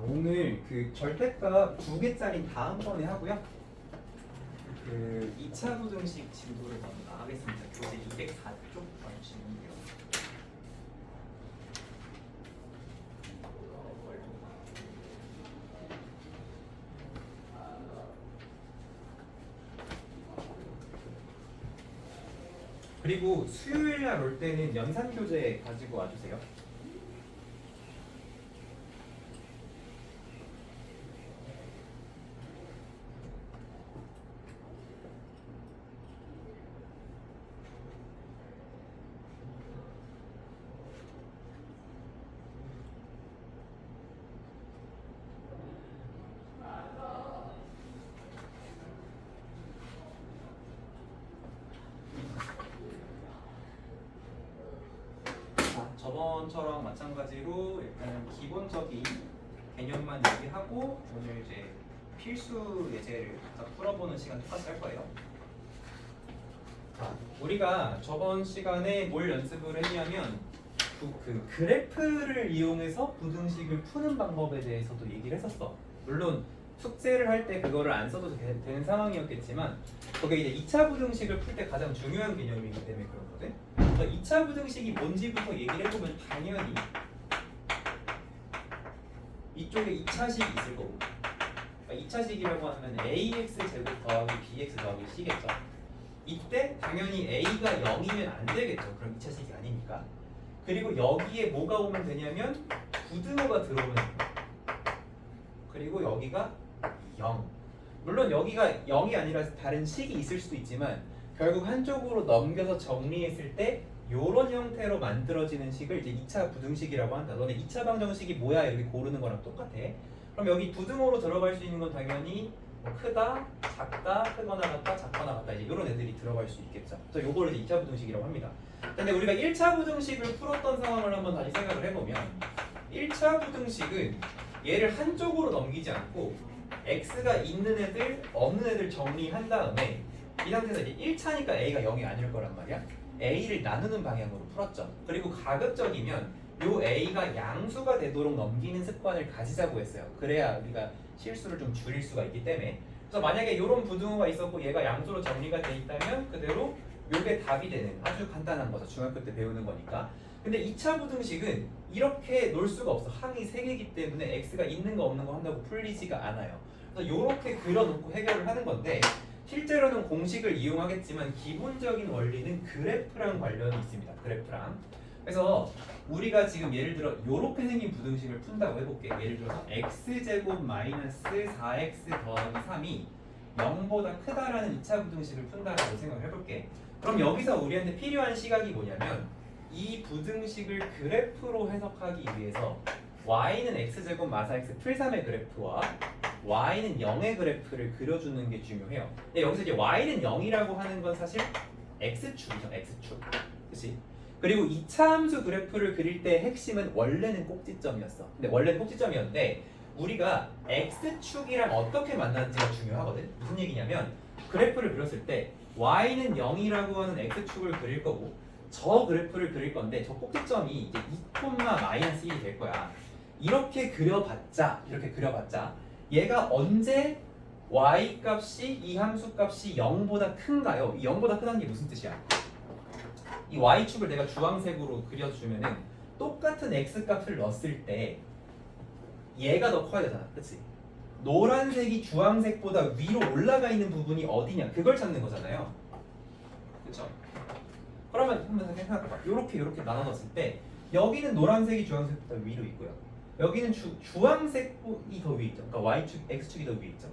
오늘 그 절대값 두 개짜리 다음번에 하고요. 그 2차 부등식 진도를 먼저 나가겠습니다. 교재 204쪽 봐주시면 돼요. 그리고 수요일 날 올 때는 연산 교재 가지고 와주세요. 저번처럼 마찬가지로 일단 기본적인 개념만 얘기하고 오늘 이제 필수 예제를 각각 풀어보는 시간 똑같이 할 거예요. 우리가 저번 시간에 뭘 연습을 했냐면 그 그래프를 이용해서 부등식을 푸는 방법에 대해서도 얘기를 했었어. 물론 숙제를 할 때 그거를 안 써도 되는 상황이었겠지만 그게 이제 2차 부등식을 풀 때 가장 중요한 개념이기 때문에 그렇거든. 그래서 2차 부등식이 뭔지부터 얘기를 해보면 당연히 이쪽에 2차식이 있을 거고, 그러니까 2차식이라고 하면 ax 제곱 더하기 bx 더하기 c겠죠. 이때 당연히 a가 0이면 안 되겠죠. 그럼 2차식이 아니니까. 그리고 여기에 뭐가 오면 되냐면 부등호가 들어오면 됩니다. 그리고 여기가 0. 물론 여기가 0이 아니라 다른 식이 있을 수도 있지만 결국 한쪽으로 넘겨서 정리했을 때 이런 형태로 만들어지는 식을 이제 2차 부등식이라고 한다. 너네 2차 방정식이 뭐야 이렇게 고르는 거랑 똑같아. 그럼 여기 부등호로 들어갈 수 있는 건 당연히 뭐 크다, 작다, 크거나 같다, 작거나 같다 이제 이런 애들이 들어갈 수 있겠죠. 그래서 요거를 이제 2차 부등식이라고 합니다. 근데 우리가 1차 부등식을 풀었던 상황을 한번 다시 생각을 해보면 1차 부등식은 얘를 한쪽으로 넘기지 않고 x가 있는 애들, 없는 애들 정리한 다음에 이 상태에서 이제 1차니까 a가 0이 아닐 거란 말이야. a를 나누는 방향으로 풀었죠. 그리고 가급적이면 요 a가 양수가 되도록 넘기는 습관을 가지자고 했어요. 그래야 우리가 실수를 좀 줄일 수가 있기 때문에. 그래서 만약에 이런 부등호가 있었고 얘가 양수로 정리가 돼 있다면 그대로 요게 답이 되는 아주 간단한 거죠. 중학교 때 배우는 거니까. 근데 2차 부등식은 이렇게 놓을 수가 없어. 항이 3개이기 때문에 x가 있는 거 없는 거 한다고 풀리지가 않아요. 그래서 이렇게 그려놓고 해결을 하는 건데 실제로는 공식을 이용하겠지만 기본적인 원리는 그래프랑 관련이 있습니다. 그래프랑. 그래서 우리가 지금 예를 들어 이렇게 생긴 부등식을 푼다고 해볼게. 예를 들어서 x제곱 마이너스 4x 더하기 3이 0보다 크다라는 2차 부등식을 푼다라고 생각을 해볼게. 그럼 여기서 우리한테 필요한 시각이 뭐냐면 이 부등식을 그래프로 해석하기 위해서 y는 x제곱 마사 x 풀3의 그래프와 y는 0의 그래프를 그려주는 게 중요해요. 근데 여기서 이제 y는 0이라고 하는 건 사실 x축이죠. x축. 그치? 그리고 2차 함수 그래프를 그릴 때 핵심은 원래는 꼭지점이었어. 근데 원래는 꼭지점이었는데 우리가 x축이랑 어떻게 만나는지가 중요하거든. 무슨 얘기냐면 그래프를 그렸을 때 y는 0이라고 하는 x축을 그릴 거고 저 그래프를 그릴 건데 저 꼭지점이 이제 2,-1이 될 거야. 이렇게 그려봤자 얘가 언제 y 값이 이 함수 값이 0보다 큰가요? 이 0보다 크다는 게 무슨 뜻이야? 이 y축을 내가 주황색으로 그려주면은 똑같은 x 값을 넣었을 때 얘가 더 커야 되잖아. 그치? 노란색이 주황색보다 위로 올라가 있는 부분이 어디냐 그걸 찾는 거잖아요. 그쵸? 그러면 한번 생각해봐. 이렇게 나눠놨을 때 여기는 노란색이 주황색보다 위로 있고요. 여기는 주황색이 더 위에 있죠. 그러니까 y축, x축이 더 위에 있죠.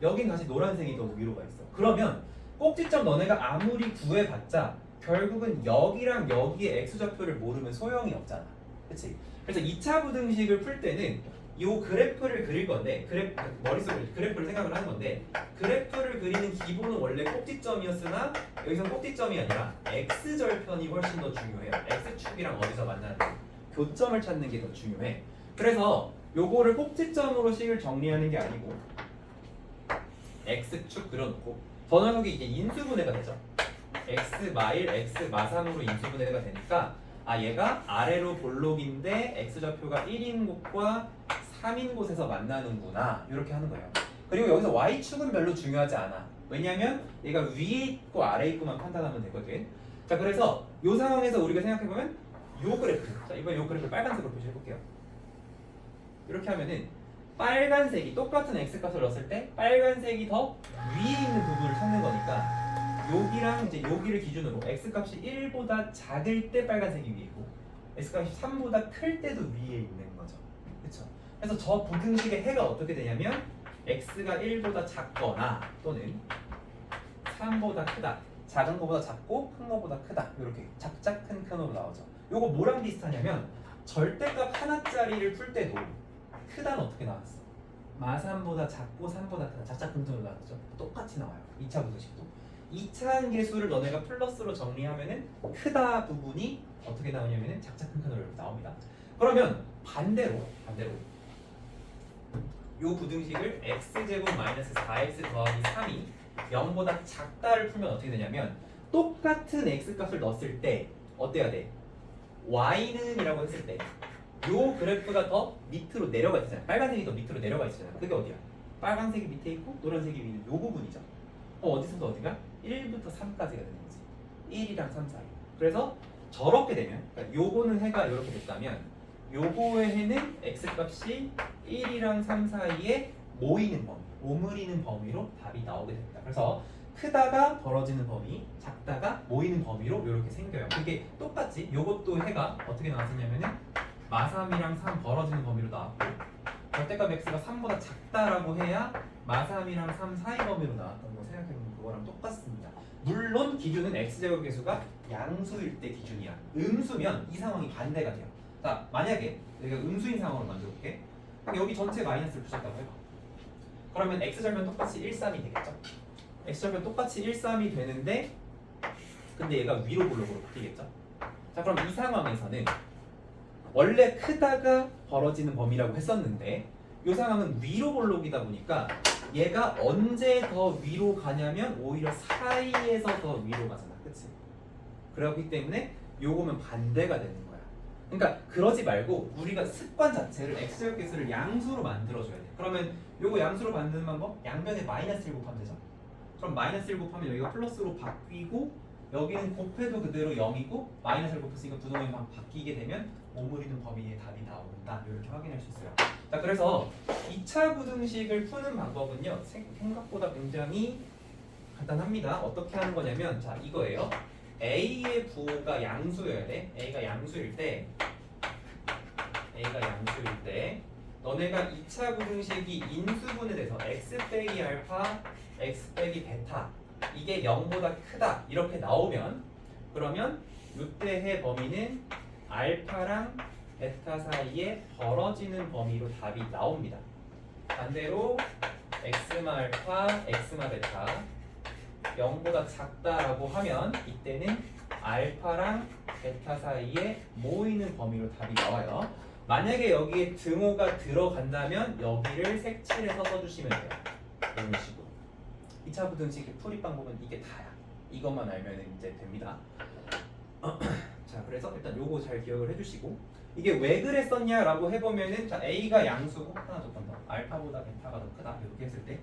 여긴 다시 노란색이 더 위로 가 있어. 그러면 꼭지점 너네가 아무리 구해봤자 결국은 여기랑 여기의 x좌표를 모르면 소용이 없잖아. 그치? 그래서 2차 부등식을 풀 때는 이 그래프를 그릴 건데 머릿속에 그래프를 생각을 하는 건데 그래프를 그리는 기본은 원래 꼭지점이었으나 여기서 꼭지점이 아니라 x절편이 훨씬 더 중요해요. x축이랑 어디서 만나는지 교점을 찾는 게 더 중요해. 그래서 요거를 꼭지점으로 식을 정리하는 게 아니고 x축 그려놓고 저 녀석이 이제 인수분해가 되죠. x 마일 x 마삼으로 인수분해가 되니까 얘가 아래로 볼록인데 x좌표가 1인 곳과 3인 곳에서 만나는구나 이렇게 하는 거예요. 그리고 여기서 y축은 별로 중요하지 않아. 왜냐면 얘가 위에 있고 아래에 있고만 판단하면 되거든. 자, 그래서 이 상황에서 우리가 생각해보면 요 그래프, 자 이번 요 그래프를 빨간색으로 표시해볼게요. 이렇게 하면은 빨간색이 똑같은 x값을 넣었을 때 빨간색이 더 위에 있는 부분을 찾는 거니까 여기랑 이제 여기를 기준으로 x값이 1보다 작을 때 빨간색이 위에 있고 x값이 3보다 클 때도 위에 있는 거죠. 그렇죠? 그래서 저 부등식의 해가 어떻게 되냐면 x가 1보다 작거나 또는 3보다 크다. 작은 거보다 작고 큰 거보다 크다. 이렇게 작자 큰 큰으로 나오죠. 요거 뭐랑 비슷하냐면 절대값 하나짜리를 풀 때도 크다는 어떻게 나왔어? 마삼보다 작고 3보다 크다. 작자 큰 큰으로 나왔죠. 똑같이 나와요. 2차 부등식도. 2차 함계수를 너네가 플러스로 정리하면은 크다 부분이 어떻게 나오냐면은 작자 큰 큰으로 이렇게 나옵니다. 그러면 반대로 요 부등식을 x제곱 마이너스 4x 더하기 3이 0보다 작다를 풀면 어떻게 되냐면 똑같은 x값을 넣었을 때 어때야 돼? y는 이라고 했을 때 요 그래프가 더 밑으로 내려가 있잖아요. 빨간색이 더 밑으로 내려가 있잖아요. 그게 어디야? 빨간색이 밑에 있고 노란색이 위에 있는 요 부분이죠. 어디서부터 어디가? 1부터 3까지가 되는 거지. 1이랑 3 사이. 그래서 저렇게 되면 그러니까 요거는 해가 이렇게 됐다면 요거의 해는 x값이 1이랑 3 사이에 모이는 범위, 오므리는 범위로 답이 나오게 됩니다. 그래서 크다가 벌어지는 범위, 작다가 모이는 범위로 이렇게 생겨요. 그게 똑같지? 요것도 해가 어떻게 나왔었냐면은 마3이랑 3 벌어지는 범위로 나왔고 절대값 x가 3보다 작다라고 해야 마3이랑 3 사이 범위로 나왔던 거 생각해보면 그거랑 똑같습니다. 물론 기준은 x제곱 계수가 양수일 때 기준이야. 음수면 이 상황이 반대가 돼요. 자, 만약에 내가 음수인 상황을 만들어볼게. 여기 전체 마이너스를 붙였다고 해봐. 그러면 x절편 똑같이 1, 3이 되겠죠? x절편 똑같이 1, 3이 되는데 근데 얘가 위로 볼록으로 바뀌겠죠? 자, 그럼 이 상황에서는 원래 크다가 벌어지는 범위라고 했었는데 이 상황은 위로 볼록이다 보니까 얘가 언제 더 위로 가냐면 오히려 사이에서 더 위로 가잖아. 그치? 그렇기 때문에 요거면 반대가 되는 거야. 그러니까 그러지 말고 우리가 습관 자체를 x제곱 계수를 양수로 만들어줘야 돼. 그러면 요거 양수로 만드는 방법? 양변에 마이너스 1 곱하면 되죠. 그럼 마이너스 1 곱하면 여기가 플러스로 바뀌고 여기는 곱해도 그대로 0이고 마이너스를 곱했으니까 부동형이 바뀌게 되면 오므리는 범위의 답이 나온다. 이렇게 확인할 수 있어요. 자, 그래서 2차 부등식을 푸는 방법은요 생각보다 굉장히 간단합니다. 어떻게 하는 거냐면 자 이거예요. A의 부호가 양수여야 돼. A가 양수일 때 너네가 2차 부등식이 인수분해 돼서 x 빼기 알파, x 빼기 베타 이게 0보다 크다 이렇게 나오면 그러면 이때의 범위는 알파랑 베타 사이에 벌어지는 범위로 답이 나옵니다. 반대로 x마 알파, x마 베타 0보다 작다라고 하면 이때는 알파랑 베타 사이에 모이는 범위로 답이 나와요. 만약에 여기에 등호가 들어간다면 여기를 색칠해서 써주시면 돼요. 이런 식으로. 2차 부등식의 풀이 방법은 이게 다야. 이것만 알면 이제 됩니다. 자, 그래서 일단 요거 잘 기억을 해주시고 이게 왜 그랬었냐라고 해보면은 자 A가 양수고 하나 더 더 알파보다 베타가 더 크다 이렇게 했을 때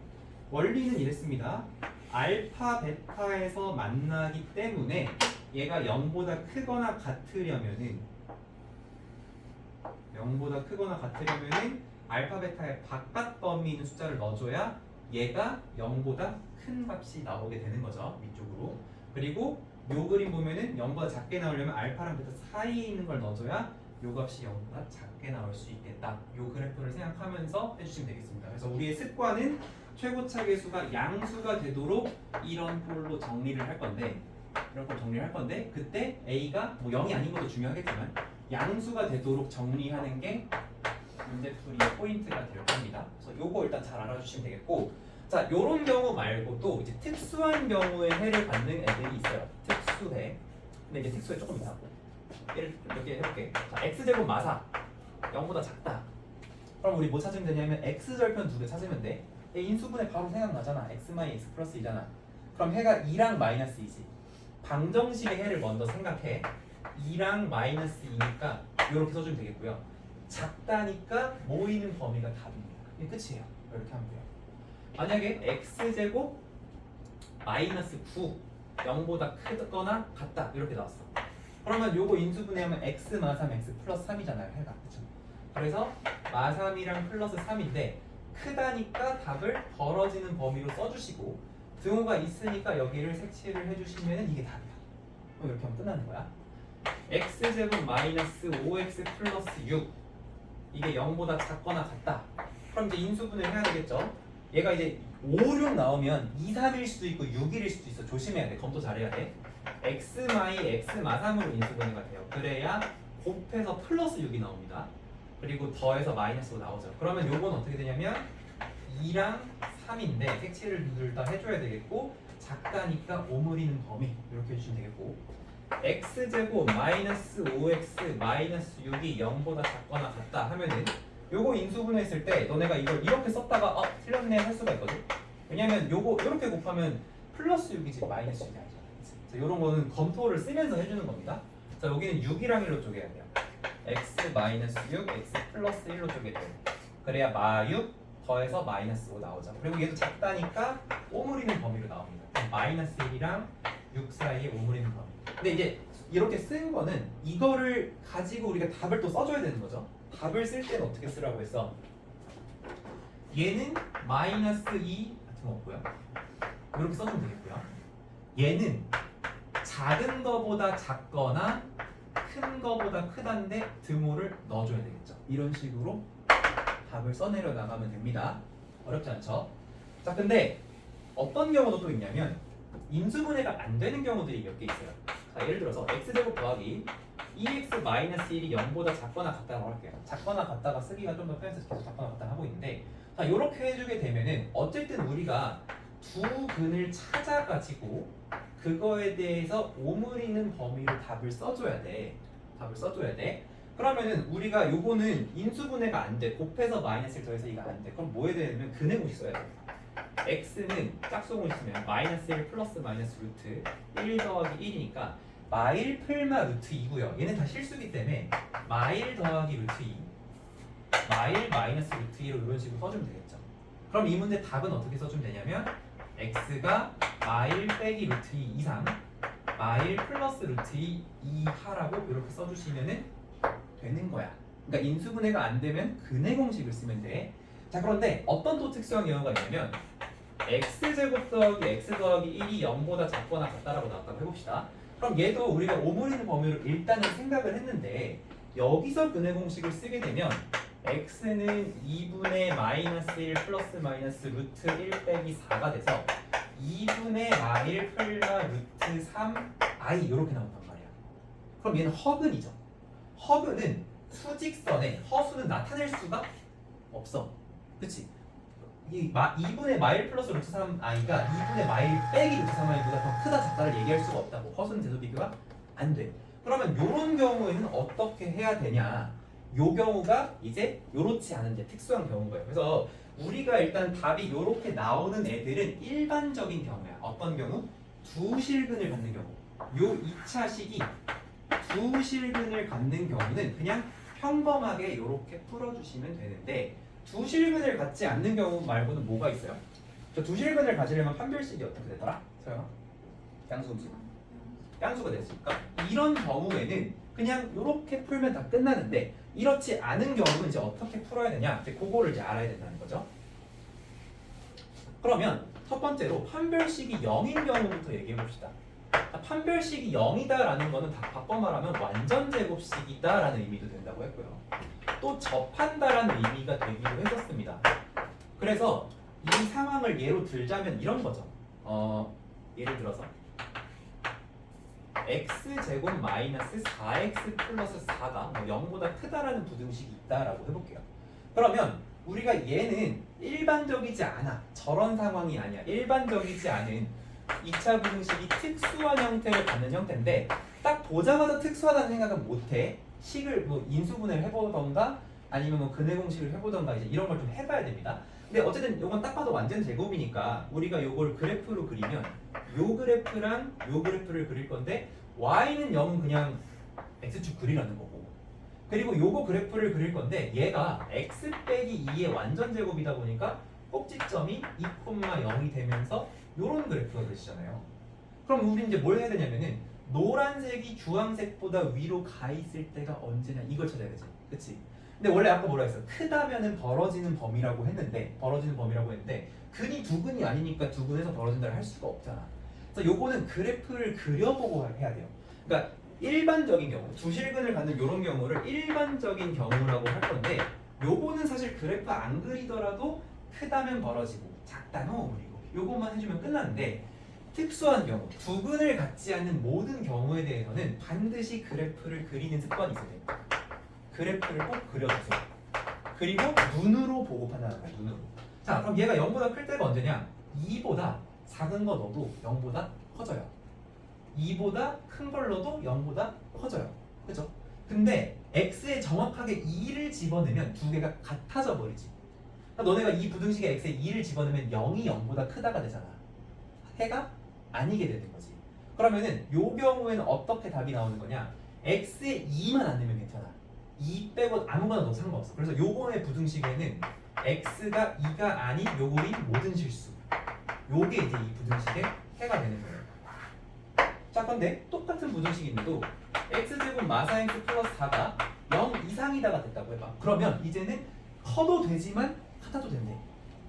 원리는 이랬습니다. 알파 베타에서 만나기 때문에 얘가 0보다 크거나 같으려면은 알파 베타의 바깥 범위 있는 숫자를 넣어줘야 얘가 0보다 큰 값이 나오게 되는 거죠. 위쪽으로. 그리고 요 그림 보면은 0보다 작게 나오려면 알파랑 베타 사이에 있는 걸 넣어줘야 요 값이 0보다 작게 나올 수 있겠다. 요 그래프를 생각하면서 해주시면 되겠습니다. 그래서 우리의 습관은 최고차 계수가 양수가 되도록 이런 꼴로 정리를 할 건데 그때 A가 뭐 0이 아닌 것도 중요하겠지만 양수가 되도록 정리하는 게 문제풀이의 포인트가 될 겁니다. 그래서 요거 일단 잘 알아주시면 되겠고 자 요런 경우 말고도 이제 특수한 경우에 해를 받는 애들이 있어요. 특수해. 근데 이제 특수해 조금 이상하고 얘를 몇 개 해볼게. 자 x제곱 마사 0보다 작다. 그럼 우리 뭐 찾으면 되냐면 x절편 두 개 찾으면 돼. 인수분해 바로 생각나잖아. x 마이너스 x 플러스 2잖아. 그럼 해가 2랑 마이너스 2지. 방정식의 해를 먼저 생각해. 2랑 마이너스 2니까 이렇게 써주면 되겠고요. 작다니까 모이는 범위가 답입니다. 이게 끝이에요. 이렇게 하면 돼요. 만약에 x제곱 마이너스 9 0보다 크거나 같다 이렇게 나왔어. 그러면 요거 인수분해하면 x 마3 x 플러스 3이잖아요. 해가. 그쵸? 그래서 마3이랑 플러스 3인데 크다니까 답을 벌어지는 범위로 써주시고 등호가 있으니까 여기를 색칠을 해주시면 이게 답이야. 그럼 이렇게 하면 끝나는 거야. x제곱 마이너스 5x 플러스 6 이게 0보다 작거나 같다. 그럼 이제 인수분해를 해야 되겠죠. 얘가 이제 5, 6 나오면 2, 3일 수도 있고 6일일 수도 있어. 조심해야 돼. 검토 잘해야 돼. x 마이 x 마3으로 인수분해가 돼요. 그래야 곱해서 플러스 6이 나옵니다. 그리고 더해서 마이너스로 나오죠. 그러면 요건 어떻게 되냐면 2랑 3인데 색칠을 둘 다 해줘야 되겠고 작다니까 오므리는 범위 이렇게 해주시면 되겠고 x제곱 마이너스 5x 마이너스 6이 0보다 작거나 같다 하면은 요거 인수분해했을 때 너네가 이걸 이렇게 썼다가 틀렸네 할 수가 있거든. 왜냐면 요거 이렇게 곱하면 플러스 6이지 마이너스 6이 아니잖아. 자, 요런 거는 검토를 쓰면서 해주는 겁니다. 자, 여기는 6이랑 1로 쪼개야 돼요. x 마이너스 6, x 플러스 1로 쪼개야 돼요. 그래야 마6 더해서 마이너스 5 나오죠. 그리고 얘도 작다니까 오므리는 범위로 나옵니다. 마이너스 1이랑 6 사이에 오므리는 범위. 근데 이제 이렇게 쓴 거는 이거를 가지고 우리가 답을 또 써줘야 되는 거죠. 답을 쓸 때는 어떻게 쓰라고 했어? 얘는 마이너스 2 같은 거 없고요. 이렇게 써주면 되겠고요. 얘는 작은 거보다 작거나 큰 거보다 크다는데 등호를 넣어줘야 되겠죠. 이런 식으로 답을 써내려 나가면 됩니다. 어렵지 않죠? 자, 근데 어떤 경우도 또 있냐면 인수분해가 안 되는 경우들이 몇 개 있어요. 자, 예를 들어서 x제곱 더하기 2x 마이너스 1이 0보다 작거나 같다고 할게요. 작거나 같다가 쓰기가 좀 더 편해서 계속 작거나 같다 하고 있는데 자, 이렇게 해주게 되면은 어쨌든 우리가 두 근을 찾아가지고 그거에 대해서 오므리는 범위로 답을 써줘야 돼. 답을 써줘야 돼. 그러면은 우리가 요거는 인수분해가 안 돼. 곱해서 마이너스를 더해서 이거 안 돼. 그럼 뭐 해야 되냐면 근의 공식 써야 돼. x는 짝수공을 쓰면 마이너스 1 플러스 마이너스 루트 1 더하기 1이니까 마일 풀마 루트 2고요. 얘는 다 실수기 때문에 마일 더하기 루트 2 마일 마이너스 루트 2로 이런 식으로 써주면 되겠죠. 그럼 이 문제 답은 어떻게 써주면 되냐면 x가 마일 빼기 루트 2 이상 마일 플러스 루트 2 이하라고 이렇게 써주시면은 되는 거야. 그러니까 인수분해가 안 되면 근의 공식을 쓰면 돼. 자, 그런데 어떤 또 특수한 경우가 있냐면 x제곱 더하기 x 더하기 1이 0보다 작거나 같다라고 나왔다고 해봅시다. 그럼 얘도 우리가 오므리는 범위로 일단은 생각을 했는데 여기서 근의 공식을 쓰게 되면 x는 2분의 마이너스 1 플러스 마이너스 루트 1 빼기 4가 돼서 2분의 마일 플마 루트 3 i 이렇게 나온단 말이야. 그럼 얘는 허근이죠. 허근은 수직선에 허수는 나타낼 수가 없어. 그치? 2분의 마일 플러스 루트 3i가 2분의 마일 빼기 루트 3i보다 더 크다 작다를 얘기할 수가 없다고. 허수는 대소 비교가 안 돼. 그러면 이런 경우에는 어떻게 해야 되냐? 요 경우가 이제 요렇지 않은 이제 특수한 경우인 거예요. 그래서 우리가 일단 답이 요렇게 나오는 애들은 일반적인 경우야. 어떤 경우? 두 실근을 갖는 경우. 요 2차 식이 두 실근을 갖는 경우는 그냥 평범하게 요렇게 풀어주시면 되는데 두 실근을 갖지 않는 경우 말고는 뭐가 있어요? 저 두 실근을 가지려면 판별식이 어떻게 되더라? 서영아? 양수음수. 양수가 됐으니까 이런 경우에는 그냥 이렇게 풀면 다 끝나는데 이렇지 않은 경우는 이제 어떻게 풀어야 되냐? 이제 그거를 이제 알아야 된다는 거죠. 그러면 첫 번째로 판별식이 0인 경우부터 얘기해 봅시다. 판별식이 0이다라는 거는 다 바꿔 말하면 완전 제곱식이다라는 의미도 된다고 했고요. 또 접한다라는 의미가 되기도 했었습니다. 그래서 이 상황을 예로 들자면 이런 거죠. 예를 들어서 x제곱 마이너스 4x 플러스 4가 0보다 크다라는 부등식이 있다라고 해볼게요. 그러면 우리가 얘는 일반적이지 않아. 저런 상황이 아니야. 일반적이지 않은 2차 부등식이 특수한 형태를 갖는 형태인데 딱 보자마자 특수하다는 생각은 못해. 식을 뭐 인수분해를 해보던가 아니면 뭐 근의 공식을 해보던가 이제 이런 걸 좀 해봐야 됩니다. 근데 어쨌든 이건 딱 봐도 완전 제곱이니까 우리가 이걸 그래프로 그리면 요 그래프랑 요 그래프를 그릴 건데 y는 0은 그냥 x축 그리라는 거고 그리고 요거 그래프를 그릴 건데 얘가 x 빼기 2의 완전 제곱이다 보니까 꼭지점이 2,0이 되면서 요런 그래프가 그려지잖아요. 그럼 우리 이제 뭘 해야 되냐면은 노란색이 주황색보다 위로 가 있을 때가 언제냐 이걸 찾아야 되지. 그치? 근데 원래 아까 뭐라 했어? 크다면은 벌어지는 범위라고 했는데 근이 두 근이 아니니까 두 근에서 벌어진다를 할 수가 없잖아. 그래서 요거는 그래프를 그려보고 해야 돼요. 그러니까 일반적인 경우, 두실근을 갖는 이런 경우를 일반적인 경우라고 할 건데 요거는 사실 그래프 안 그리더라도 크다면 벌어지고 작다면 오므리고 요것만 해주면 끝나는데 특수한 경우, 두근을 갖지 않는 모든 경우에 대해서는 반드시 그래프를 그리는 습관이 있어야 돼요. 그래프를 꼭 그려주세요. 그리고 눈으로 보고 판단하는 거예요. 눈으로. 자, 그럼 얘가 0보다 클 때가 언제냐? 2보다 작은 거 넣어도 0보다 커져요. 2보다 큰 걸 넣어도 0보다 커져요. 그죠? 근데 x에 정확하게 2를 집어넣으면 두 개가 같아져 버리지. 그러니까 너네가 이 부등식에 x에 2를 집어넣으면 0이 0보다 크다가 되잖아. 해가 아니게 되는 거지. 그러면은 요 경우에는 어떻게 답이 나오는 거냐? x에 2만 안 넣으면 괜찮아. 2 빼고 아무거나 넣어도 상관없어. 그래서 요번에 부등식에는 x가 2가 아닌 요거인 모든 실수. 요게 이제 이 부등식의 해가 되는 거예요. 자, 근데 똑같은 부등식인데도 x제곱 마사 x 플러스 4가 0 이상이다가 됐다고 해봐. 그러면 이제는 커도 되지만 같아도 된대.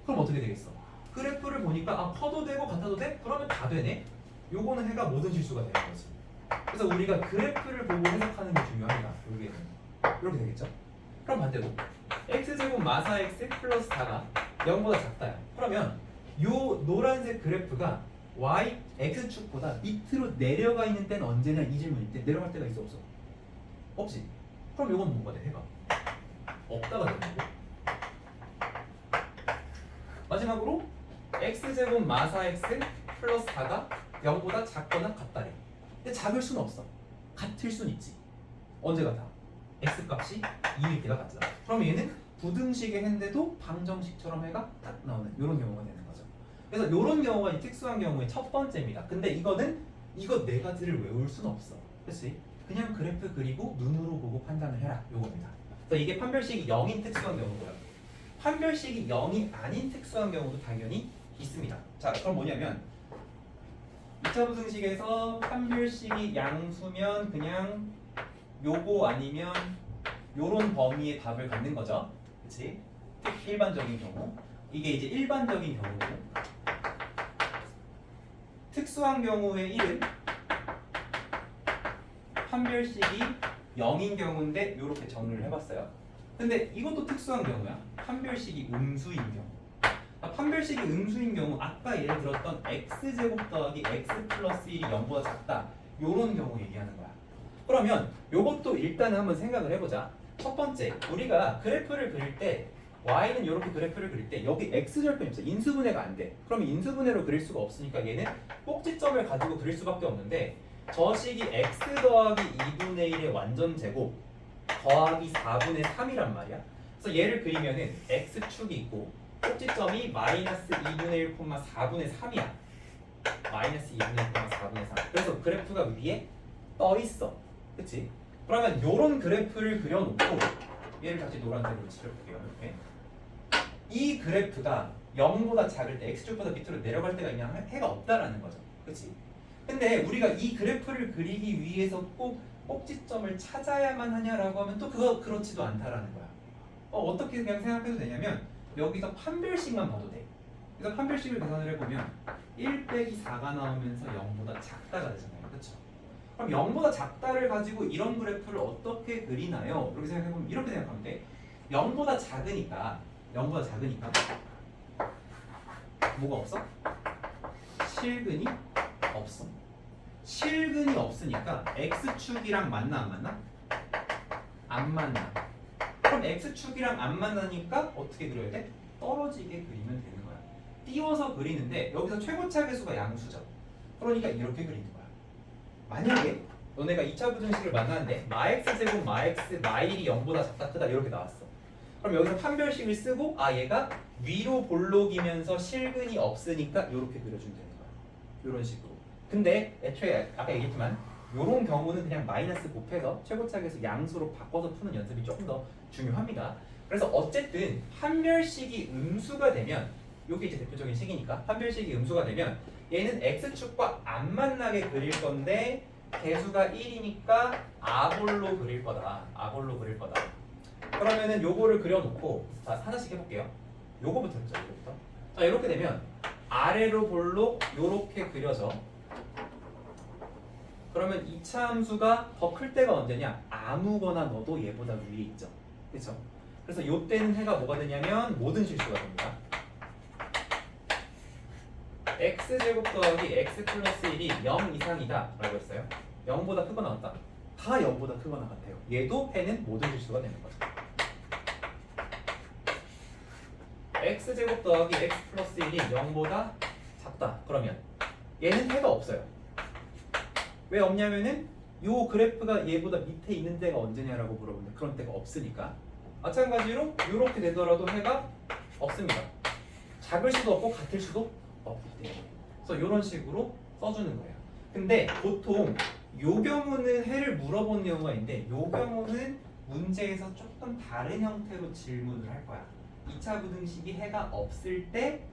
그럼 어떻게 되겠어? 그래프를 보니까 아 커도 되고 같아도 돼? 그러면 다 되네. 요거는 해가 모든 실수가 되는 거지. 그래서 우리가 그래프를 보고 해석하는 게 중요합니다. 이렇게 되겠죠? 그럼 반대로 x제곱 마사 x 플러스 4가 0보다 작다요. 그러면 요 노란색 그래프가 y x축보다 밑으로 내려가 있는 때는 언제냐 이 질문일 때 내려갈 때가 있어 없어? 없지. 그럼 요건 뭐가 돼? 해가 없다가 되는 거고. 마지막으로 x제곱 마사 x 플러스 4가 0보다 작거나 같다래. 근데 작을 수는 없어. 같을 수는 있지. 언제 같아? x값이 2일 때가 같다. 그럼 얘는 부등식의 해인데도 방정식처럼 해가 딱 나오는 이런 경우가 되는 거죠. 그래서 이런 경우가 이 특수한 경우의 첫 번째입니다. 근데 이거는 이거 네 가지를 외울 수는 없어. 그렇지? 그냥 그래프 그리고 눈으로 보고 판단을 해라. 요겁니다. 그래서 이게 판별식이 0인 특수한 경우고요. 판별식이 0이 아닌 특수한 경우도 당연히 있습니다. 자, 그럼 뭐냐면 2차 부등식에서 판별식이 양수면 그냥 요거 아니면 요런 범위의 답을 갖는 거죠. 그치? 일반적인 경우. 이게 이제 일반적인 경우고 특수한 경우의 1은 판별식이 0인 경우인데 요렇게 정리를 해봤어요. 근데 이것도 특수한 경우야. 판별식이 음수인 경우. 판별식이 음수인 경우 아까 예를 들었던 x제곱 더하기 x 플러스 1이 0보다 작다. 요런 경우 얘기하는 거야. 그러면 요것도 일단은 한번 생각을 해보자. 첫 번째, 우리가 그래프를 그릴 때 y는 이렇게 그래프를 그릴 때 여기 x절편이 없어. 인수분해가 안 돼. 그러면 인수분해로 그릴 수가 없으니까 얘는 꼭지점을 가지고 그릴 수밖에 없는데 저 식이 x 더하기 2분의 1의 완전 제곱 더하기 4분의 3이란 말이야. 그래서 얘를 그리면은 x축이 있고 꼭지점이 마이너스 2분의 1, 4분의 3이야. 마이너스 2분의 1, 4분의 3. 그래서 그래프가 위에 떠 있어. 그치? 그러면 요런 그래프를 그려놓고 얘를 다시 노란색으로 칠해볼게요. 이렇게. 이 그래프가 0보다 작을 때 x축보다 밑으로 내려갈 때가 있냐 해가 없다라는 거죠. 그치? 근데 우리가 이 그래프를 그리기 위해서 꼭 꼭지점을 찾아야만 하냐라고 하면 또 그거 그렇지도 않다라는 거야. 어떻게 그냥 생각해도 되냐면 여기서 판별식만 봐도 돼. 그래서 판별식을 계산을 해보면 1 빼기 4가 나오면서 0보다 작다가 되잖아요. 그렇죠? 그럼 0보다 작다를 가지고 이런 그래프를 어떻게 그리나요? 이렇게 생각해보면 이렇게 생각하면 돼. 0보다 작으니까 뭐가 없어? 실근이 없어. 실근이 없으니까 x축이랑 만나 안 만나? 안 만나. 그럼 x축이랑 안 만나니까 어떻게 그려야 돼? 떨어지게 그리면 되는 거야. 띄워서 그리는데 여기서 최고차 계수가 양수죠. 그러니까 이렇게 그리는 거야. 만약에 너네가 2차 부등식을 만났는데 마x제곱 마x 마1이 0보다 작다 크다 이렇게 나왔어. 그럼 여기서 판별식을 쓰고 아 얘가 위로 볼록이면서 실근이 없으니까 이렇게 그려주면 되는 거야. 이런 식으로. 근데 애초에 아까 얘기했지만 요런 경우는 그냥 마이너스 곱해서 최고차계수 양수로 바꿔서 푸는 연습이 조금 더 중요합니다. 그래서 어쨌든 판별식이 음수가 되면 요게 이제 대표적인 식이니까 판별식이 음수가 되면 얘는 x축과 안 만나게 그릴 건데 개수가 1이니까 아볼로 그릴 거다. 아볼로 그릴 거다. 그러면은 요거를 그려놓고 자 하나씩 해볼게요. 요거부터 해보자. 요거부터. 자 이렇게 되면 아래로 볼록 요렇게 그려져. 그러면 2차 함수가 더 클 때가 언제냐? 아무거나 넣어도 얘보다 위에 있죠. 그렇죠? 그래서 요때는 해가 뭐가 되냐면 모든 실수가 됩니다. x제곱 더하기 x 플러스 1이 0 이상이다 라고 했어요. 0보다 크거나 같다. 다 0보다 크거나 같아요. 얘도 해는 모든 실수가 되는 거죠. x제곱 더하기 x 플러스 1이 0보다 작다. 그러면 얘는 해가 없어요. 왜 없냐면은 요 그래프가 얘보다 밑에 있는 데가 언제냐라고 물어보는데 그런 데가 없으니까. 마찬가지로 이렇게 되더라도 해가 없습니다. 작을 수도 없고 같을 수도 없기 때문에. 그래서 이런 식으로 써주는 거예요. 근데 보통 요 경우는 해를 물어보는 경우가 있는데 요 경우는 문제에서 조금 다른 형태로 질문을 할 거야. 2차 부등식이 해가 없을 때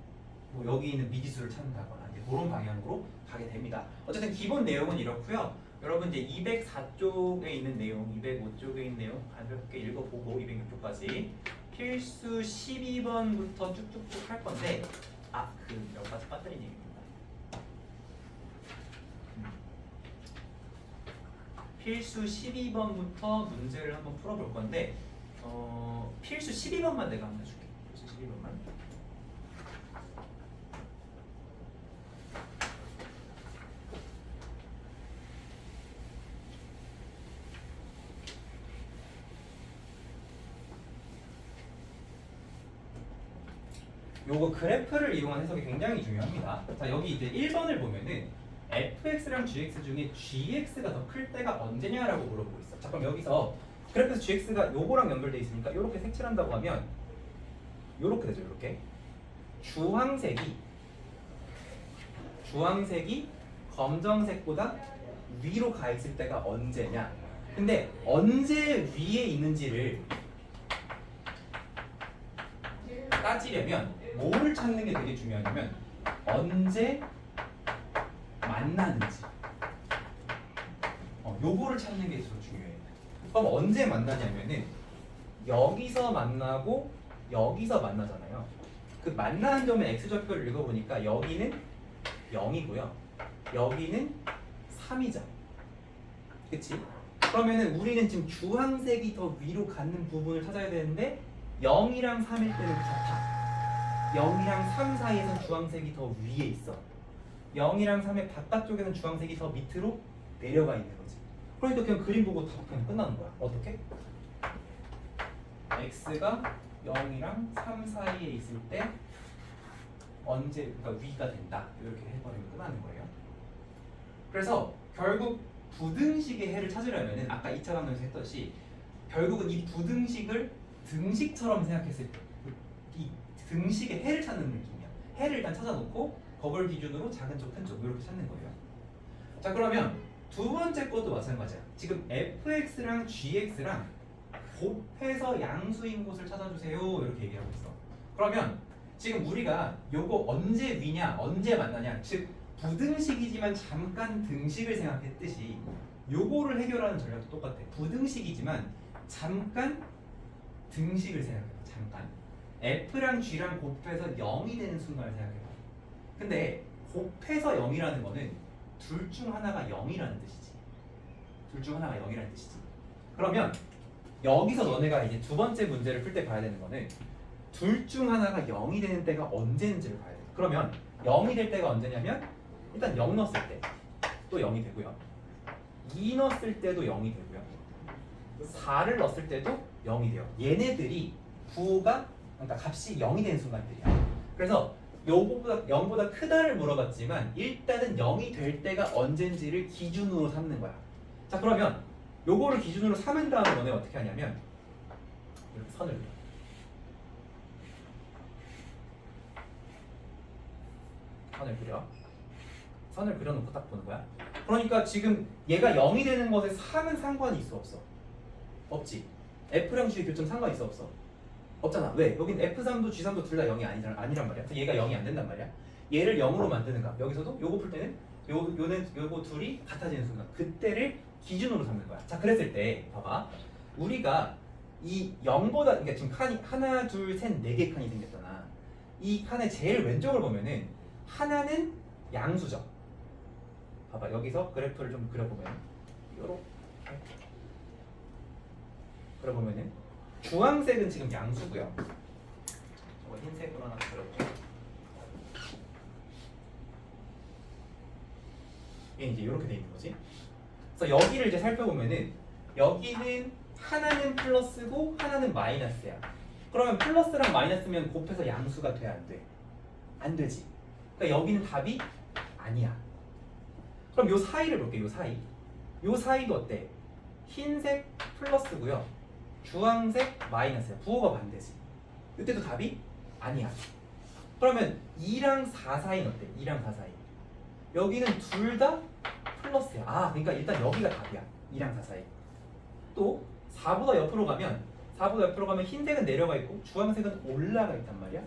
뭐 여기 있는 미지수를 찾는다거나 이제 그런 방향으로 가게 됩니다. 어쨌든 기본 내용은 이렇고요. 여러분 이제 204쪽에 있는 내용, 205쪽에 있는 내용 가볍게 읽어보고 206쪽까지 필수 12번부터 쭉쭉쭉 할 건데 그 몇 가지 빠뜨린 얘기입니다. 필수 12번부터 문제를 한번 풀어볼 건데 필수 12번만 내가 한번 해줄게. 필수 12번만. 요거 그래프를 이용한 해석이 굉장히 중요합니다. 자 여기 이제 1번을 보면은 fx랑 gx 중에 gx가 더 클 때가 언제냐라고 물어보고 있어. 자 그럼 여기서 그래프에서 gx가 요거랑 연결돼 있으니까 요렇게 색칠한다고 하면 요렇게 되죠. 요렇게 주황색이 검정색보다 위로 가 있을 때가 언제냐. 근데 언제 위에 있는지를 따지려면 뭐를 찾는 게 되게 중요하냐면 언제 만나는지 요거를 찾는 게 더 중요해요. 그럼 언제 만나냐면은 여기서 만나고 여기서 만나잖아요. 그 만나는 점의 x좌표를 읽어보니까 여기는 0이고요 여기는 3이죠. 그치? 그러면은 우리는 지금 주황색이 더 위로 가는 부분을 찾아야 되는데 0이랑 3일 때는 같아. 0이랑 3 사이에선 주황색이 더 위에 있어. 0이랑 3의 바깥쪽에는 주황색이 더 밑으로 내려가 있는 거지. 그러니까 그냥 그림 보고 다 그냥 끝나는 거야. 어떻게? x가 0이랑 3 사이에 있을 때 언제 그러니까 위가 된다. 이렇게 해버리면 끝나는 거예요. 그래서 결국 부등식의 해를 찾으려면은 아까 2차 강론에서 했듯이 결국은 이 부등식을 등식처럼 생각했을 때 이 등식의 해를 찾는 느낌이야. 해를 일단 찾아놓고 그걸 기준으로 작은 쪽, 큰 쪽 이렇게 찾는 거예요. 자 그러면 두 번째 것도 마찬가지야. 지금 fx랑 gx랑 곱해서 양수인 곳을 찾아주세요 이렇게 얘기하고 있어. 그러면 지금 우리가 요거 언제 위냐 언제 만나냐 즉 부등식이지만 잠깐 등식을 생각했듯이 요거를 해결하는 전략도 똑같아. 부등식이지만 잠깐 등식을 생각해봐. 잠깐 f랑 g랑 곱해서 0이 되는 순간을 생각해봐. 근데 곱해서 0이라는 거는 둘 중 하나가 0이라는 뜻이지. 둘 중 하나가 0이라는 뜻이지. 그러면 여기서 너네가 이제 두 번째 문제를 풀 때 봐야 되는 거는 둘 중 하나가 0이 되는 때가 언제인지를 봐야 돼. 그러면 0이 될 때가 언제냐면 일단 0 넣었을 때 또 0이 되고요. 2 넣었을 때도 0이 되고요. 4를 넣었을 때도 0이 돼요. 얘네들이 부호가 그러니까 값이 0이 되는 순간들이야. 그래서 요거보다 0보다 크다를 물어봤지만 일단은 0이 될 때가 언젠지를 기준으로 삼는 거야. 자 그러면 요거를 기준으로 삼은 다음에 너네 어떻게 하냐면 이렇게 선을 그려. 선을 그려. 선을 그려놓고 딱 보는 거야. 그러니까 지금 얘가 0이 되는 것에 3은 상관이 있어 없어? 없지. F랑 G의 교점 상관이 있어 없어? 없잖아. 왜? 여긴 F3도 G3도 둘 다 0이 아니란 말이야. 그래서 얘가 0이 안 된단 말이야. 얘를 0으로 만드는가? 여기서도 요거 풀 때는 요거 둘이 같아지는 순간 그때를 기준으로 삼는 거야. 자, 그랬을 때 봐봐. 우리가 이 0보다 그러니까 지금 칸이 하나, 둘, 셋, 네 개 칸이 생겼잖아. 이 칸의 제일 왼쪽을 보면은 하나는 양수죠. 봐봐. 여기서 그래프를 좀 그려보면 요렇게 그려보면은 주황색은 지금 양수고요. 저거 흰색으로 하나 그려볼게요. 얘 이제 이렇게 돼 있는 거지. 그래서 여기를 이제 살펴보면은 여기는 하나는 플러스고 하나는 마이너스야. 그러면 플러스랑 마이너스면 곱해서 양수가 돼, 안 돼? 안 되지. 그러니까 여기는 답이 아니야. 그럼 요 사이를 볼게. 요 사이. 요 사이도 어때? 흰색 플러스고요. 주황색 마이너스야. 부호가 반대지. 이때도 답이 아니야. 그러면 2랑 4 사이는 어때? 2랑 4 사이. 여기는 둘 다 플러스야. 아, 그러니까 일단 여기가 답이야. 2랑 4 사이. 또 4보다 옆으로 가면 흰색은 내려가 있고 주황색은 올라가 있단 말이야.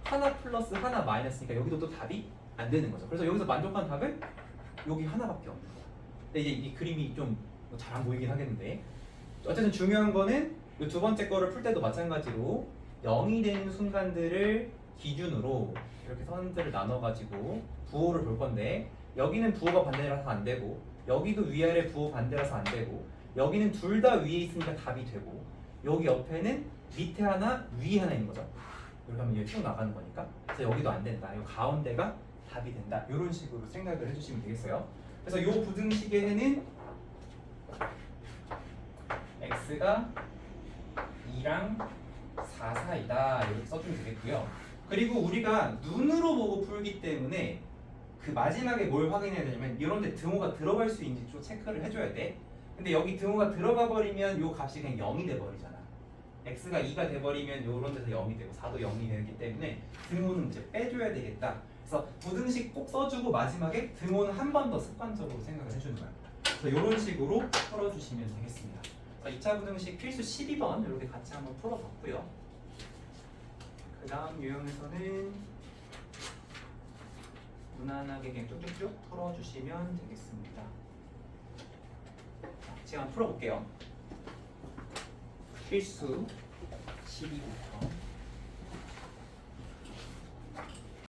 하나 플러스 하나 마이너스니까 여기도 또 답이 안 되는 거죠. 그래서 여기서 만족한 답은 여기 하나밖에 없는 거야. 근데 이제 이 그림이 좀 잘 안 보이긴 하겠는데 어쨌든 중요한 거는 이 두 번째 거를 풀 때도 마찬가지로 0이 되는 순간들을 기준으로 이렇게 선들을 나눠가지고 부호를 볼 건데 여기는 부호가 반대라서 안 되고 여기도 위아래 부호 반대라서 안 되고 여기는 둘 다 위에 있으니까 답이 되고 여기 옆에는 밑에 하나 위에 하나 있는 거죠. 이렇게 하면 이게 쭉 나가는 거니까 그래서 여기도 안 된다. 이 가운데가 답이 된다. 이런 식으로 생각을 해주시면 되겠어요. 그래서 이 부등식에는 x가 2랑 4 사이다 이렇게 써주면 되겠고요. 그리고 우리가 눈으로 보고 풀기 때문에 그 마지막에 뭘 확인해야 되냐면 이런 데 등호가 들어갈 수 있는지 좀 체크를 해줘야 돼. 근데 여기 등호가 들어가 버리면 요 값이 그냥 0이 돼 버리잖아. x가 2가 돼 버리면 요런 데서 0이 되고 4도 0이 되기 때문에 등호는 이제 빼줘야 되겠다. 그래서 부등식 꼭 써주고 마지막에 등호는 한 번 더 습관적으로 생각을 해주는 거야. 그래서 이런 식으로 풀어주시면 되겠습니다. 2차 부등식 필수 12번 이렇게 같이 한번 풀어봤고요. 그 다음 유형에서는 무난하게 그냥 쭉쭉쭉 풀어주시면 되겠습니다. 제가 한번 풀어볼게요. 필수 12부터